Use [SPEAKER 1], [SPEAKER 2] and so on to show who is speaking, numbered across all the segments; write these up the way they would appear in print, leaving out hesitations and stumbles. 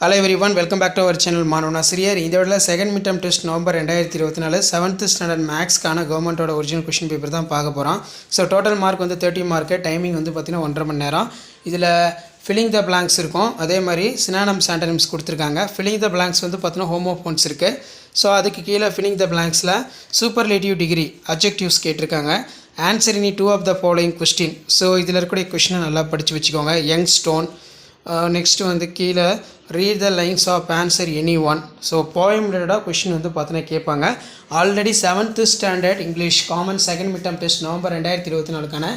[SPEAKER 1] Hello everyone, welcome back to our channel மாணவன் ஆசிரியர். இந்த வீடியோல second mid term test November 2024 7th standard மேக்ஸ்க்கான கவர்மெண்டோட ஒரிஜினல் क्वेश्चन பேப்பர் தான் பார்க்க போறோம். ஸோ டோட்டல் மார்க் வந்து 30 மார்க், டைமிங் வந்து பார்த்தீங்கன்னா 1.5 மணி நேரம். இதில் ஃபில்லிங் த பிளாங்க்ஸ் இருக்கும், அதே மாதிரி சினானிம்ஸ் ஆண்டனிம்ஸ் கொடுத்துருக்காங்க. ஃபில்லிங் த பிளாங்க்ஸ் வந்து பார்த்தீங்கன்னா ஹோமோஃபோன்ஸ் இருக்குது. ஸோ அதுக்கு கீழே ஃபில்லிங் த பிளாங்க்ஸில் சூப்பர்லேட்டிவ் டிகிரி அட்ஜெக்டிவ்ஸ் கேட்டிருக்காங்க. Answer any 2 of the following question. So இதில் இருக்கக்கூடிய கொஸ்டினை நல்லா படித்து வச்சுக்கோங்க. Young stone. நெக்ஸ்ட்டு வந்து கீழே read the lines of answer any one. So poem ரிலேட்டடாக கொஷின் வந்து பார்த்தீங்கன்னா கேட்பாங்க. Already 7th standard English common second mid term test November 2024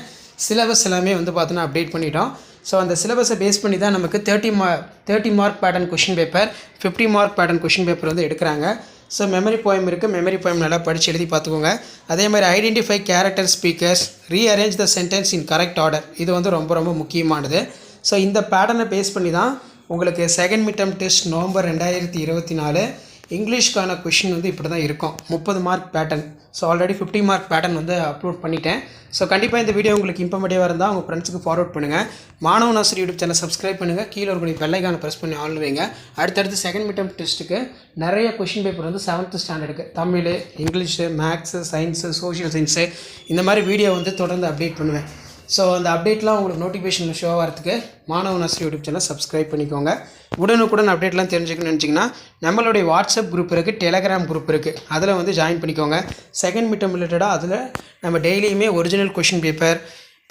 [SPEAKER 1] syllabus எல்லாமே வந்து பார்த்தீங்கன்னா அப்டேட் பண்ணிட்டோம். ஸோ அந்த சிலபஸை பேஸ் பண்ணி தான் நமக்கு 30 mark pattern question paper, 50 mark pattern question paper வந்து எடுக்கிறாங்க. ஸோ மெமரி போயம் இருக்குது, மெமரி போயம் நல்லா படித்து எழுதி பார்த்துக்கோங்க. அதே மாதிரி identify character speakers, rearrange the sentence in correct order, இது வந்து ரொம்ப ரொம்ப முக்கியமானது. ஸோ இந்த பேட்டர்னை பேஸ் பண்ணி தான் உங்களுக்கு second mid term test November 2024 இங்கிலீஷ்க்கான கொஷின் வந்து இப்படி தான் இருக்கும். 30 mark pattern. So already 50 mark pattern வந்து அப்லோட் பண்ணிட்டேன். ஸோ கண்டிப்பாக இந்த வீடியோ உங்களுக்கு இன்ஃபர்மேட்டிவாக இருந்தால் உங்கள் ஃப்ரெண்ட்ஸுக்கு ஃபார்வர்ட் பண்ணுங்கள். மாணவன் ஆசிரியர் யூடியூப் சேனல் சப்ஸ்கிரைப் பண்ணுங்கள். கீழே ஒரு பெல் ஐகானை ப்ரெஸ் பண்ணி ஆன் வைங்க. அடுத்தடுத்து செகண்ட் மிட் டர்ம் டெஸ்ட்டுக்கு நிறைய கொஷின் பேப்பர் வந்து 7th ஸ்டாண்டர்டுக்கு Tamil, English, maths, science, social science இந்த மாதிரி வீடியோ வந்து தொடர்ந்து அப்டேட் பண்ணுவேன். ஸோ அந்த அப்டேட்லாம் உங்களுக்கு நோட்டிஃபிகேஷன் ஷோ ஆகிறதுக்கு மாணவன் ஆசிரியர் யூடியூப் சேனல் சப்ஸ்கிரைப் பண்ணிக்கோங்க. உடனுக்குடன் அப்டேட்லாம் தெரிஞ்சுக்கணும்னு நினச்சிங்கன்னா நம்மளுடைய வாட்ஸ்அப் குரூப் இருக்குது, டெலகிராம் குரூப் இருக்குது, அதில் வந்து ஜாயின் பண்ணிக்கோங்க. செகண்ட் மிட் டர்ம் ரிலேட்டடாக அதில் நம்ம டெய்லியுமே original question paper,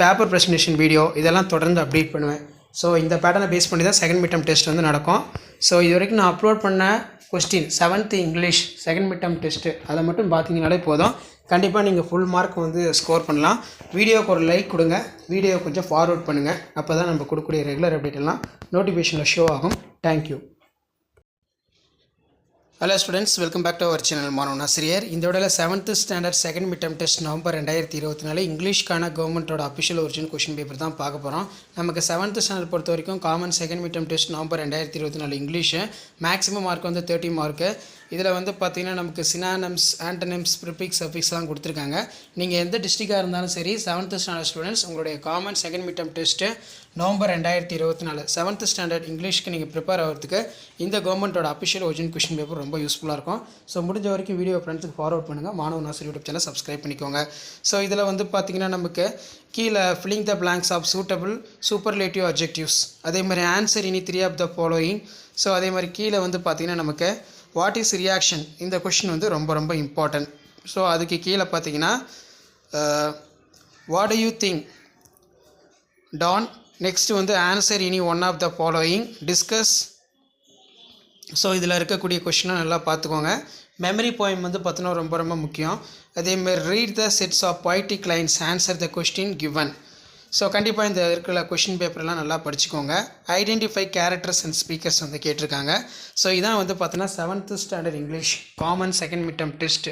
[SPEAKER 1] paper presentation video இதெல்லாம் தொடர்ந்து அப்டேட் பண்ணுவேன். ஸோ இந்த பேட்டர்னை பேஸ் பண்ணி தான் செகண்ட் மிட் டர்ம் டெஸ்ட் வந்து நடக்கும். ஸோ இது வரைக்கும் நான் அப்லோட் பண்ண question 7th English second mid term test அதை மட்டும் பார்த்தீங்கனாலே போதும். கண்டிப்பாக நீங்கள் ஃபுல் மார்க் வந்து ஸ்கோர் பண்ணலாம். வீடியோவுக்கு ஒரு லைக் கொடுங்க, வீடியோ கொஞ்சம் ஃபார்வர்ட் பண்ணுங்கள். அப்போ தான் நம்ம கொடுக்கக்கூடிய ரெகுலர் அப்டேட் எல்லாம் நோட்டிஃபிகேஷனில் ஷோ ஆகும். Thank you. Hello students, welcome back to our channel மாணவன் ஆசிரியர். இந்த வீடியோவில் 7th standard second mid term test November 2024 இங்கிலீஷ்க்கான கவர்மெண்ட்டோட அஃபிஷியல் ஒரிஜினல் கொஷின் பேப்பர் தான் பார்க்க போகிறோம். நமக்கு 7th ஸ்டாண்டர்ட் பொறுத்த வரைக்கும் common second mid term test November 2024 English maximum mark வந்து 30 மார்க்கு. இதில் வந்து பார்த்திங்கன்னா நமக்கு சினானிம்ஸ், ஆண்டனிம்ஸ், ப்ரிஃபிக்ஸ், சஃபிக்ஸ்லாம் கொடுத்துருக்காங்க. நீங்கள் எந்த டிஸ்ட்ரிக்டாக இருந்தாலும் சரி 7th ஸ்டாண்டர்ட் ஸ்டூடெண்ட்ஸ் உங்களுடைய common second mid term test November 2024 7th standard இங்கிலீஷ்க்கு நீங்கள் ப்ரிப்பேர் ஆகிறதுக்கு இந்த கவர்மெண்ட்டோட அஃபிஷியல் ஒரிஜினல் கொஷின் பேப்பர் ரொம்ப யூஸ்ஃபுல்லாக இருக்கும். ஸோ முடிஞ்ச வரைக்கும் வீடியோ ஃப்ரெண்ட்ஸுக்கு ஃபார்வர்ட் பண்ணுங்கள். மாணவன் ஆசிரியர் யூடியூப் சேனல் சப்ஸ்கிரைப் பண்ணிக்கோங்க. ஸோ இதில் வந்து பார்த்திங்கன்னா நமக்கு கீழே filling the blanks of suitable superlative adjectives, அதே மாதிரி answer any 3 of the following. So அதே மாதிரி கீழே வந்து பார்த்திங்கன்னா நமக்கு வாட் இஸ் ரியாக்ஷன், இந்த கொஷின் வந்து ரொம்ப ரொம்ப இம்பார்ட்டன்ட். ஸோ அதுக்கு கீழே பார்த்தீங்கன்னா what do you think done, next வந்து answer any 1 of the following, discuss. So இதில் இருக்கக்கூடிய கொஷினை நல்லா பார்த்துக்கோங்க. மெமரி போயம் வந்து பார்த்தீங்கன்னா ரொம்ப ரொம்ப முக்கியம். அதேமாதிரி read the sets of poetic lines, answer the question given. So கண்டிப்பாக இந்த இருக்கிற கொஷின் பேப்பர்லாம் நல்லா படிச்சுக்கோங்க. ஐடென்டிஃபை கேரக்டர்ஸ் அண்ட் ஸ்பீக்கர்ஸ் வந்து கேட்டிருக்காங்க. ஸோ இதான் வந்து பார்த்தீங்கன்னா 7th standard English common second mid term test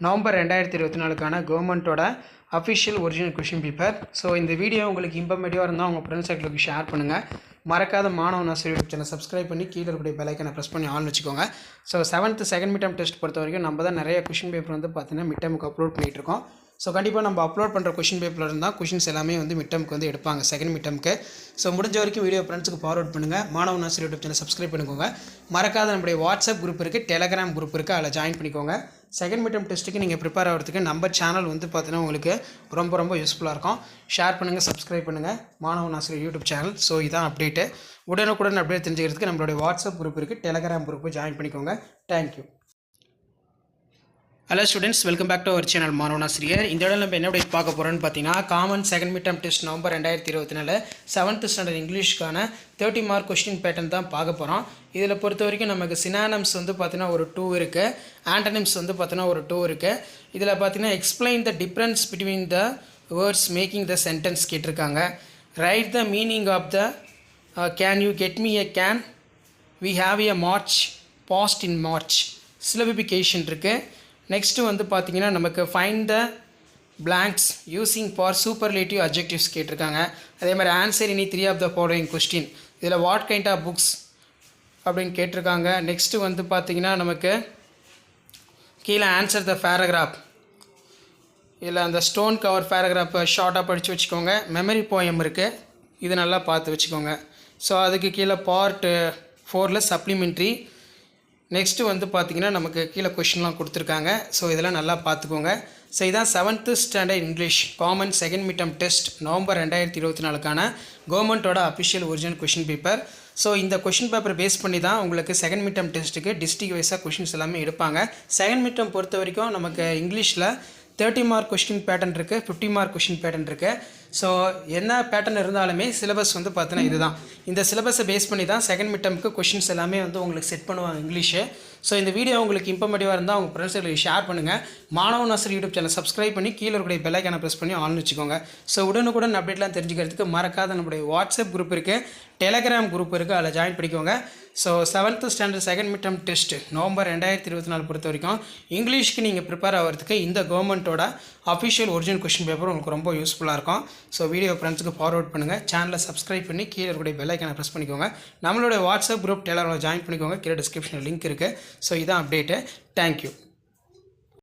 [SPEAKER 1] November 2024 கவர்மெண்ட்டோட official original question paper. So இந்த வீடியோ உங்களுக்கு இன்ஃபர்மேட்டிவாக இருந்தால் உங்கள் ஃப்ரெண்ட்ஸ் சர்க்கிளுக்கு ஷேர் பண்ணுங்கள். மறக்காத மாணவன் ஆசிரியர் யூடியூப் சேனல் சப்ஸ்கிரைப் பண்ணி கீழே இருக்கக்கூடிய பெல் ஐக்கானை ப்ரெஸ் பண்ணி ஆன் வச்சுக்கோங்க. So 7th second mid term test பொறுத்த வரைக்கும் நம்ம தான் நிறைய கொஷின் பேப்பர் வந்து பார்த்தீங்கன்னா மிட் டர்முக்கு அப்லோட் பண்ணிகிட்ருக்கோம். ஸோ கண்டிப்பாக நம்ம அப்லோட் பண்ணுற கொஷின் பேப்பரில் இருந்தால் கொஷின்ஸ் எல்லாமே வந்து மிட் டர்முக்கு வந்து எடுப்பாங்க, செகண்ட் மிட் டர்முக்கு. ஸோ முடிஞ்ச வரைக்கும் வீடியோ ஃப்ரெண்ட்ஸுக்கு ஃபார்வர்ட் பண்ணுங்கள். மாணவன் ஆசிரியர் யூடியூப் சேனல் சப்ஸ்கிரைப் பண்ணிக்கோங்க. மறக்காத நம்முடைய வாட்ஸ்அப் குரூப் இருக்குது, டெலகிராம் குரூப் இருக்குது, அதில் ஜாயின் பண்ணிக்கோங்க. செகண்ட் மிட் டர்ம் டெஸ்ட்டுக்கு நீங்கள் ப்ரிப்பேர் ஆகிறதுக்கு நம்ம சேனல் வந்து பார்த்தீங்கன்னா உங்களுக்கு ரொம்ப ரொம்ப யூஸ்ஃபுல்லாக இருக்கும். ஷேர் பண்ணுங்கள், சப்ஸ்கிரைப் பண்ணுங்கள் மாணவன் ஆசிரியர் யூடியூப் சேனல். ஸோ இதான் அப்டேட்டு. உடனுக்குடன் அப்டேட் தெரிஞ்சுக்கிறதுக்கு நம்மளுடைய வாட்ஸ்அப் குரூப் இருக்குது, டெலகிராம் குரூப்பு ஜாயின் பண்ணிக்கோங்க. Thank you. Hello students, welcome back to our channel மாணவன் ஆசிரியர். இந்த இடம் நம்ம என்ன அப்டேட் பார்க்க போகிறோன்னு பார்த்தீங்கன்னா common second mid term test November 2024 7th standard இங்கிலீஷ்க்கான 30 மார்க் கொஸ்டின் பேட்டர்ன் தான் பார்க்க போகிறோம். இதில் பொறுத்த வரைக்கும் நமக்கு சினானிம்ஸ் வந்து பார்த்தீங்கன்னா ஒரு 2 இருக்குது, ஆண்டனிம்ஸ் வந்து பார்த்தீங்கன்னா ஒரு 2 இருக்குது. இதில் பார்த்தீங்கன்னா explain the difference between the words making the sentence கேட்டிருக்காங்க. Write the meaning of the can you get me a can, we have a march, past in March, syllabification இருக்குது. நெக்ஸ்ட்டு வந்து பார்த்திங்கன்னா நமக்கு find the blanks using for superlative adjectives கேட்டிருக்காங்க. அதே மாதிரி answer any 3 of the following question. இதில் what kind of books அப்படின்னு கேட்டிருக்காங்க. நெக்ஸ்ட்டு வந்து பார்த்திங்கன்னா நமக்கு கீழே ஆன்சர் த பேராகிராஃப், இதில் அந்த ஸ்டோன் கவர் பேராகிராஃபை ஷார்ட்டாக படித்து வச்சுக்கோங்க. மெமரி போயம் இருக்குது, இது நல்லா பார்த்து வச்சுக்கோங்க. ஸோ அதுக்கு கீழே பார்ட் 4ல் சப்ளிமெண்ட்ரி. நெக்ஸ்ட்டு வந்து பார்த்திங்கன்னா நமக்கு கீழே கொஷின்லாம் கொடுத்துருக்காங்க. ஸோ இதெல்லாம் நல்லா பார்த்துக்கோங்க. ஸோ இதான் 7th standard English common second midterm test November 2024க்கான கவர்மெண்ட்டோட official original question paper. So இந்த கொஷின் பேப்பர் பேஸ் பண்ணி தான் உங்களுக்கு செகண்ட் மிட்டம் டெஸ்ட்டுக்கு டிஸ்ட்ரிக்ட் வைஸாக கொஷின்ஸ் எல்லாமே எடுப்பாங்க. செகண்ட் மிட்டம் பொறுத்த வரைக்கும் நமக்கு இங்கிலீஷில் 30 மார்க் கொஷின் பேட்டர்ன் இருக்குது, 50 மார்க் கொஷின் பேட்டர்ன் இருக்குது. ஸோ என்ன பேட்டர்ன் இருந்தாலுமே சிலபஸ் வந்து பார்த்தீங்கன்னா இதுதான். இந்த சிலபஸை பேஸ் பண்ணி தான் செகண்ட் மிட்டமுக்கு கொஷின்ஸ் எல்லாமே வந்து உங்களுக்கு செட் பண்ணுவாங்க இங்கிலீஷு. ஸோ இந்த வீடியோ உங்களுக்கு இன்ஃபர்மேட்டிவாக இருந்தால் உங்கள் ஃப்ரெண்ட்ஸுக்கு ஷேர் பண்ணுங்கள். மாணவன் ஆசிரியர் யூடியூப் சேனல் சப்ஸ்கிரைப் பண்ணி கீழே இருக்கிற பெல் ஐக்கானை ப்ரெஸ் பண்ணி ஆல்னு வச்சுக்கோங்க. ஸோ உடனுக்குடன் அப்டேட்லாம் தெரிஞ்சுக்கிறதுக்கு மறக்காத நம்மளுடைய வாட்ஸ்அப் குரூப் இருக்குது, டெலகிராம் குரூப் இருக்குது, அதில் ஜாயின் பண்ணிக்கோங்க. So 7th standard second midterm test November 2024 பொறுத்த வரைக்கும் இங்கிலீஷ்க்கு நீங்கள் ப்ரிப்பேர் ஆகிறதுக்கு இந்த கவர்மெண்ட்டோட அஃபிஷியல் ஒரிஜினல் கொஷின் பேப்பர் உங்களுக்கு ரொம்ப யூஸ்ஃபுல்லாக இருக்கும். ஸோ வீடியோ ஃப்ரெண்ட்ஸுக்கு ஃபார்வர்ட் பண்ணுங்கள். சேனலை சப்ஸ்கிரைப் பண்ணி கீழே இருக்கக்கூடிய பெல் ஐக்கானை ப்ரெஸ் பண்ணிக்கோங்க. நம்மளுடைய வாட்ஸ்அப் குரூப் டெலகிராமில் ஜாயின் பண்ணிக்கோங்க. கீழே டிஸ்கிரிப்ஷனில் லிங்க் இருக்குது. ஸோ இதான் அப்டேட்டு. தேங்க்யூ.